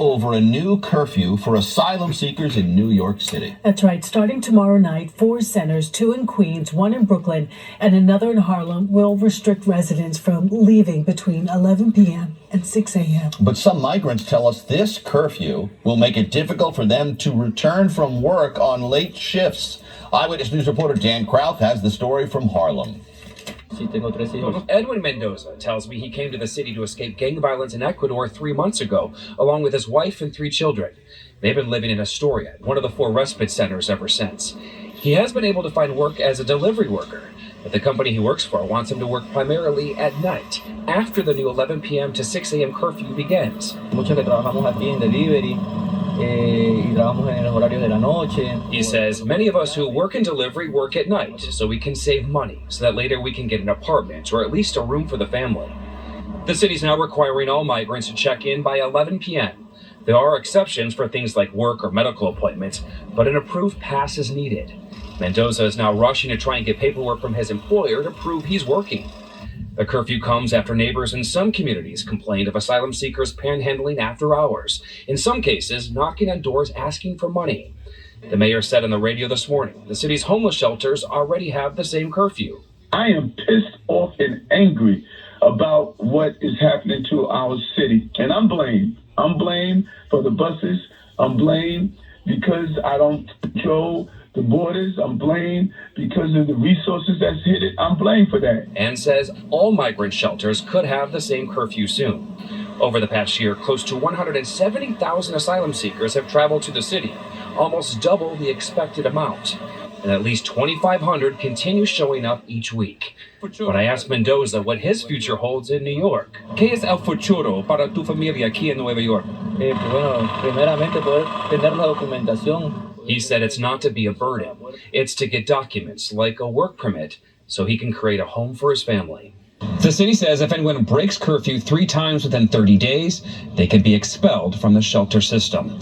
over a new curfew for asylum seekers in New York City. That's right. Starting tomorrow night, 4 centers, 2 in Queens, 1 in Brooklyn, and another in Harlem, will restrict residents from leaving between 11 p.m. and 6 a.m. But some migrants tell us this curfew will make it difficult for them to return from work on late shifts. Eyewitness News reporter Dan Krauth has the story from Harlem. Edwin Mendoza tells me he came to the city to escape gang violence in Ecuador 3 months ago, along with his wife and 3 children. They've been living in Astoria, one of the 4 respite centers, ever since. He has been able to find work as a delivery worker, but the company he works for wants him to work primarily at night, after the new 11 p.m. to 6 a.m. curfew begins. He says many of us who work in delivery work at night so we can save money, so that later we can get an apartment or at least a room for the family. The city's now requiring all migrants to check in by 11 p.m. There are exceptions for things like work or medical appointments, but an approved pass is needed. Mendoza is now rushing to try and get paperwork from his employer to prove he's working. The curfew comes after neighbors in some communities complained of asylum seekers panhandling after hours, in some cases knocking on doors asking for money. The mayor said on the radio this morning the city's homeless shelters already have the same curfew. I am pissed off and angry about what is happening to our city, and I'm blamed. I'm blamed for the buses. I'm blamed because I don't control the borders. I'm blamed because of the resources that's hit it. I'm blamed for that. And says all migrant shelters could have the same curfew soon. Over the past year, close to 170,000 asylum seekers have traveled to the city, almost double the expected amount. And at least 2,500 continue showing up each week. When I asked Mendoza what his future holds in New York. ¿Qué es el futuro para tu familia aquí en Nueva York? Primeramente poder tener la documentación. He said it's not to be a burden. It's to get documents like a work permit so he can create a home for his family. The city says if anyone breaks curfew 3 times within 30 days, they could be expelled from the shelter system.